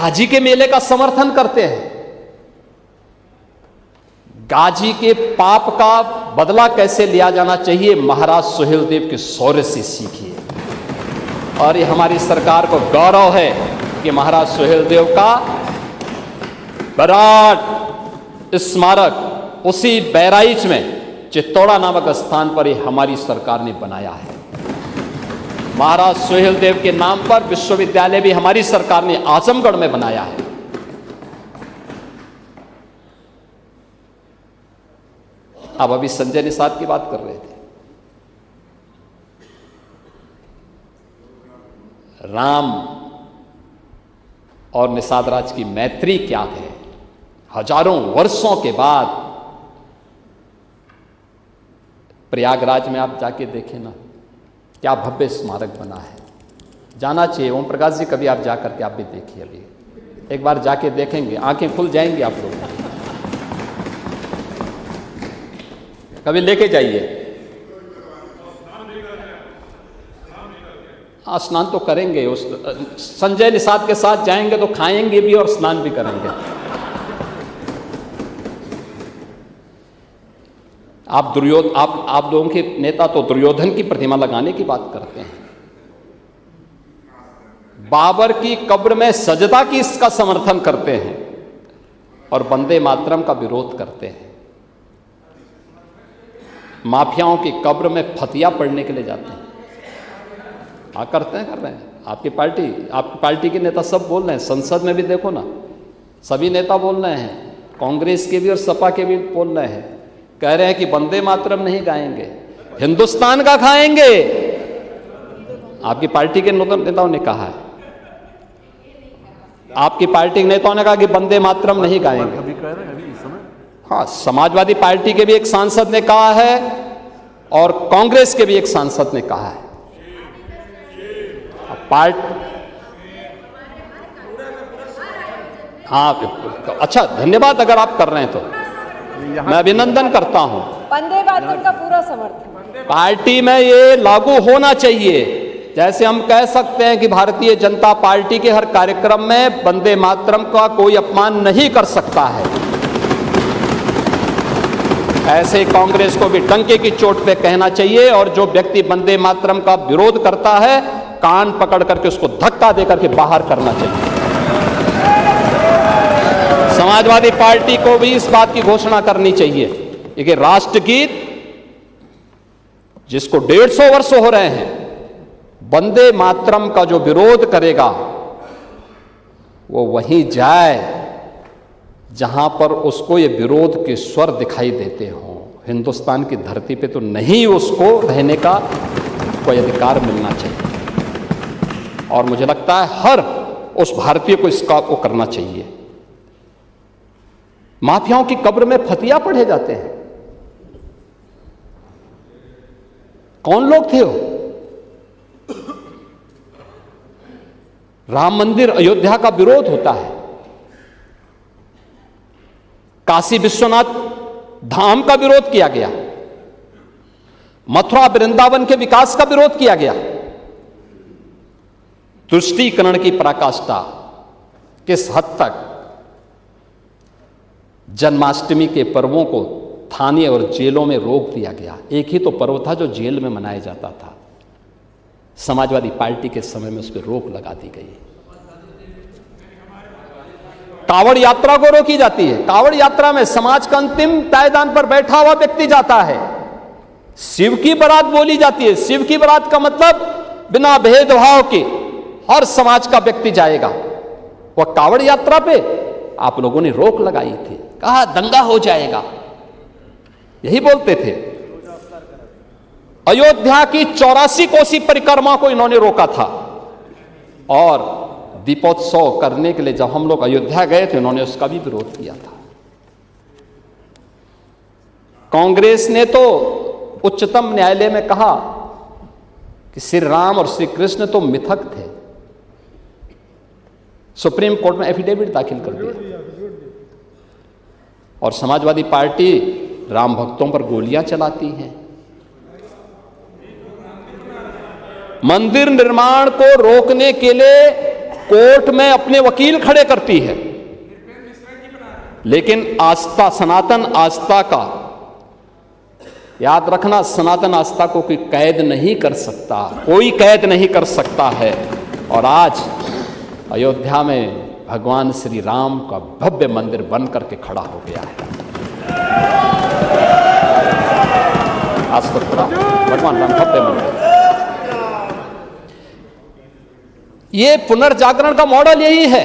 गाजी के मेले का समर्थन करते हैं। गाजी के पाप का बदला कैसे लिया जाना चाहिए, महाराज सुहेलदेव के शौर्य से सीखिए। और ये हमारी सरकार को गौरव है कि महाराज सुहेलदेव का विराट स्मारक उसी बहराइच में चित्तौड़ा नामक स्थान पर ही हमारी सरकार ने बनाया है। महाराज सुहेलदेव के नाम पर विश्वविद्यालय भी हमारी सरकार ने आजमगढ़ में बनाया है। अब अभी संजय निषाद की बात कर रहे थे। राम और निषाद राज की मैत्री क्या है, हजारों वर्षों के बाद प्रयागराज में आप जाके देखें ना, क्या भव्य स्मारक बना है। जाना चाहिए ओम प्रकाश जी, कभी आप जाकर के आप भी देखिए। अभी एक बार जाके देखेंगे, आंखें खुल जाएंगी आप लोग। कभी लेके जाइए। हाँ, स्नान तो करेंगे। उस संजय निषाद के साथ जाएंगे तो खाएंगे भी और स्नान भी करेंगे। आप लोगों के नेता तो दुर्योधन की प्रतिमा लगाने की बात करते हैं। बाबर की कब्र में सजदा की इसका समर्थन करते हैं और वंदे मातरम का विरोध करते हैं। माफियाओं की कब्र में फतिया पढ़ने के लिए जाते हैं। हाँ, करते हैं, कर रहे हैं। आपकी पार्टी के नेता सब बोल रहे हैं। संसद में भी देखो ना, सभी नेता बोल रहे हैं, कांग्रेस के भी और सपा के भी बोल रहे हैं। कह रहे हैं कि वंदे मातरम नहीं गाएंगे, हिंदुस्तान का खाएंगे। आपकी पार्टी के नेताओं ने कहा है, आपकी पार्टी के नेताओं ने कहा कि वंदे मातरम नहीं गाएंगे। हाँ, समाजवादी पार्टी के भी एक सांसद ने कहा है और कांग्रेस के भी एक सांसद ने कहा है। हाँ, अच्छा, धन्यवाद। अगर आप कर रहे हैं तो मैं अभिनंदन करता हूं। वंदे मातरम का पूरा समर्थन पार्टी में ये लागू होना चाहिए। जैसे हम कह सकते हैं कि भारतीय जनता पार्टी के हर कार्यक्रम में वंदे मातरम का कोई अपमान नहीं कर सकता है, ऐसे कांग्रेस को भी डंके की चोट पे कहना चाहिए। और जो व्यक्ति वंदे मातरम का विरोध करता है, कान पकड़ करके उसको धक्का देकर के बाहर करना चाहिए। समाजवादी पार्टी को भी इस बात की घोषणा करनी चाहिए कि राष्ट्रगीत जिसको 150 वर्ष हो रहे हैं, वंदे मातरम का जो विरोध करेगा वो वहीं जाए जहां पर उसको ये विरोध के स्वर दिखाई देते हों। हिंदुस्तान की धरती पे तो नहीं उसको रहने का कोई अधिकार मिलना चाहिए। और मुझे लगता है हर उस भारतीय को इसका वो करना चाहिए। माफियाओं की कब्र में फतिया पढ़े जाते हैं। कौन लोग थे वो? राम मंदिर अयोध्या का विरोध होता है, काशी विश्वनाथ धाम का विरोध किया गया, मथुरा वृंदावन के विकास का विरोध किया गया। तुष्टीकरण की पराकाष्ठा किस हद तक जन्माष्टमी के पर्वों को थाने और जेलों में रोक दिया गया। एक ही तो पर्व था जो जेल में मनाया जाता था, समाजवादी पार्टी के समय में उस पर रोक लगा दी गई। कावड़ यात्रा को रोकी जाती है। कावड़ यात्रा में समाज का अंतिम पायदान पर बैठा हुआ व्यक्ति जाता है। शिव की बारात बोली जाती है। शिव की बारात का मतलब बिना भेदभाव के हर समाज का व्यक्ति जाएगा। वह कावड़ यात्रा पे आप लोगों ने रोक लगाई थी, कहा दंगा हो जाएगा, यही बोलते थे। अयोध्या की 84 कोसी परिक्रमा को इन्होंने रोका था। और दीपोत्सव करने के लिए जब हम लोग अयोध्या गए थे, इन्होंने उसका भी विरोध किया था। कांग्रेस ने तो उच्चतम न्यायालय में कहा कि श्री राम और श्री कृष्ण तो मिथक थे। सुप्रीम कोर्ट में एफिडेविट दाखिल कर दिया। और समाजवादी पार्टी राम भक्तों पर गोलियां चलाती है। मंदिर निर्माण को रोकने के लिए कोर्ट में अपने वकील खड़े करती है, लेकिन आस्था, सनातन आस्था का, याद रखना, सनातन आस्था को कोई कैद नहीं कर सकता, कोई कैद नहीं कर सकता है। और आज अयोध्या में भगवान श्री राम का भव्य मंदिर बन करके खड़ा हो गया है। आज तो खड़ा भगवान राम भव्य मंदिर। ये पुनर्जागरण का मॉडल यही है,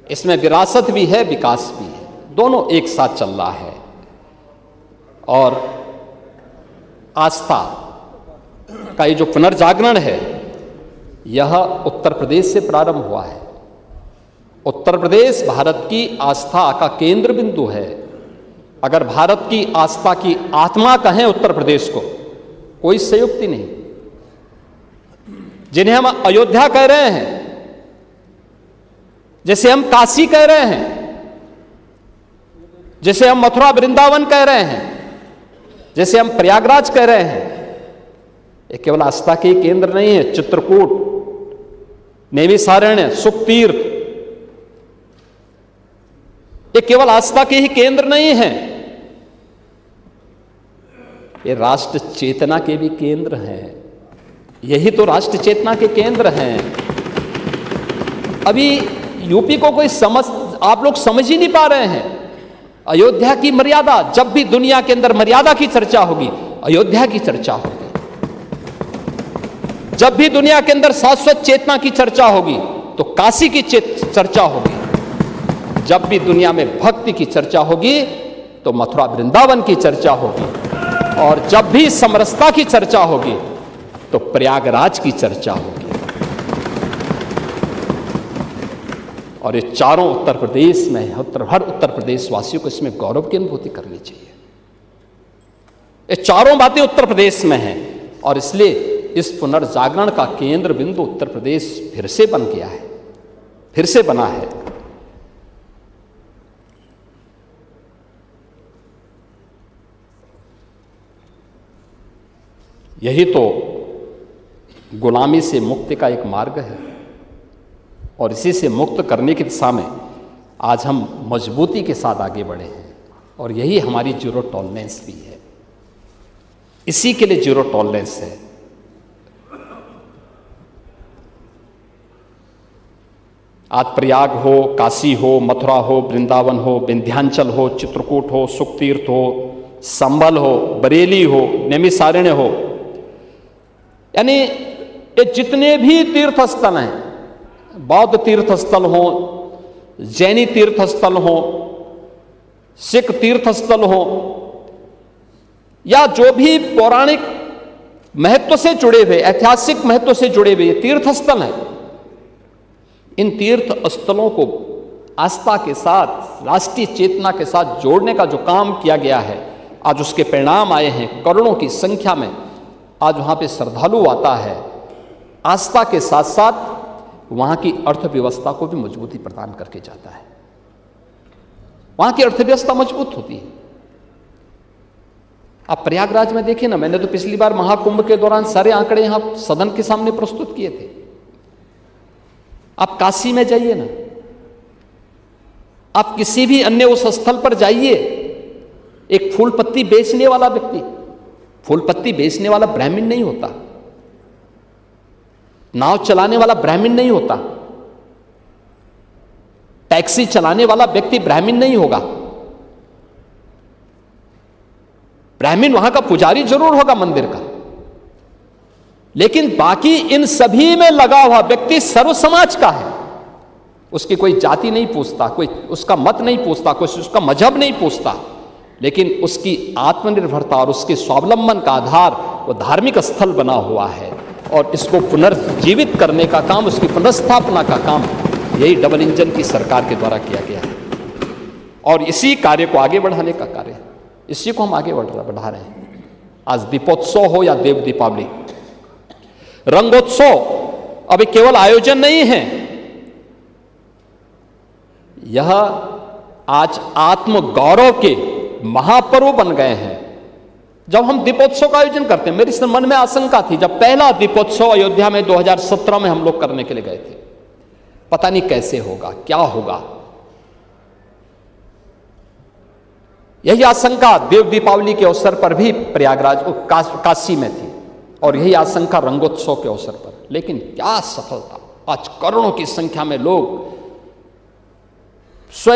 इसमें विरासत भी है, विकास भी है, दोनों एक साथ चल रहा है। और आस्था का ये जो पुनर्जागरण है, यह उत्तर प्रदेश से प्रारंभ हुआ है। उत्तर प्रदेश भारत की आस्था का केंद्र बिंदु है। अगर भारत की आस्था की आत्मा कहें उत्तर प्रदेश को, कोई संयुक्ति नहीं। जिन्हें हम अयोध्या कह रहे हैं, जैसे हम काशी कह रहे हैं, जैसे हम मथुरा वृंदावन कह रहे हैं, जैसे हम प्रयागराज कह रहे हैं, ये केवल आस्था के केंद्र नहीं है। चित्रकूट, नैमिषारण्य, सुखतीर्थ, ये केवल आस्था के ही केंद्र नहीं है, ये राष्ट्र चेतना के भी केंद्र हैं। यही तो राष्ट्र चेतना के केंद्र हैं। अभी यूपी को कोई आप लोग समझ ही नहीं पा रहे हैं। अयोध्या की मर्यादा, जब भी दुनिया के अंदर मर्यादा की चर्चा होगी, अयोध्या की चर्चा होगी। जब भी दुनिया के अंदर शाश्वत चेतना की चर्चा होगी, तो काशी की चर्चा होगी। जब भी दुनिया में भक्ति की चर्चा होगी, तो मथुरा वृंदावन की चर्चा होगी। और जब भी समरसता की चर्चा होगी, तो प्रयागराज की चर्चा होगी। और ये चारों उत्तर प्रदेश में, हर उत्तर प्रदेश वासियों को इसमें गौरव की अनुभूति करनी चाहिए। ये चारों बातें उत्तर प्रदेश में हैं, और इसलिए इस पुनर्जागरण का केंद्र बिंदु उत्तर प्रदेश फिर से बन गया है, फिर से बना है। यही तो गुलामी से मुक्ति का एक मार्ग है, और इसी से मुक्त करने की दिशा में आज हम मजबूती के साथ आगे बढ़े हैं। और यही हमारी जीरो टॉलरेंस भी है, इसी के लिए जीरो टॉलरेंस है। आज प्रयाग हो, काशी हो, मथुरा हो, वृंदावन हो, विंध्याचल हो, चित्रकूट हो, सुखतीर्थ हो, संबल हो, बरेली हो, नैमिषारण्य हो, यानी ये जितने भी तीर्थ स्थल हैं, बौद्ध तीर्थ स्थल हो, जैनी तीर्थ स्थल हो, सिख तीर्थ स्थल हो, या जो भी पौराणिक महत्व से जुड़े हुए, ऐतिहासिक महत्व से जुड़े हुए तीर्थ स्थल हैं, इन तीर्थ स्थलों को आस्था के साथ, राष्ट्रीय चेतना के साथ जोड़ने का जो काम किया गया है, आज उसके परिणाम आए हैं। करोड़ों की संख्या में आज वहां पे श्रद्धालु आता है। आस्था के साथ साथ वहां की अर्थव्यवस्था को भी मजबूती प्रदान करके जाता है। वहां की अर्थव्यवस्था मजबूत होती है। आप प्रयागराज में देखिए ना, मैंने तो पिछली बार महाकुंभ के दौरान सारे आंकड़े यहां सदन के सामने प्रस्तुत किए थे। आप काशी में जाइए ना, आप किसी भी अन्य उस स्थल पर जाइए, एक फूल पत्ती बेचने वाला व्यक्ति, फूल पत्ती बेचने वाला ब्राह्मण नहीं होता, नाव चलाने वाला ब्राह्मण नहीं होता, टैक्सी चलाने वाला व्यक्ति ब्राह्मण नहीं होगा। ब्राह्मण वहां का पुजारी जरूर होगा मंदिर का, लेकिन बाकी इन सभी में लगा हुआ व्यक्ति सर्व समाज का है। उसकी कोई जाति नहीं पूछता, कोई उसका मत नहीं पूछता, कोई उसका मजहब नहीं पूछता, लेकिन उसकी आत्मनिर्भरता और उसके स्वावलंबन का आधार वो धार्मिक स्थल बना हुआ है। और इसको पुनर्जीवित करने का काम, उसकी पुनर्स्थापना का काम, यही डबल इंजन की सरकार के द्वारा किया गया है। और इसी कार्य को आगे बढ़ाने का कार्य, इसी को हम आगे बढ़ा रहे हैं। आज दीपोत्सव हो या देव दीपावली, रंगोत्सव अभी केवल आयोजन नहीं है, यह आज आत्म गौरव के महापर्व बन गए हैं। जब हम दीपोत्सव का आयोजन करते हैं, मेरे मन में आशंका थी जब पहला दीपोत्सव अयोध्या में 2017 में हम लोग करने के लिए गए थे, पता नहीं कैसे होगा, क्या होगा। यही आशंका देव दीपावली के अवसर पर भी प्रयागराज काशी में थी, और यही आशंका रंगोत्सव के अवसर पर। लेकिन क्या सफलता, आज करोड़ों की संख्या में लोग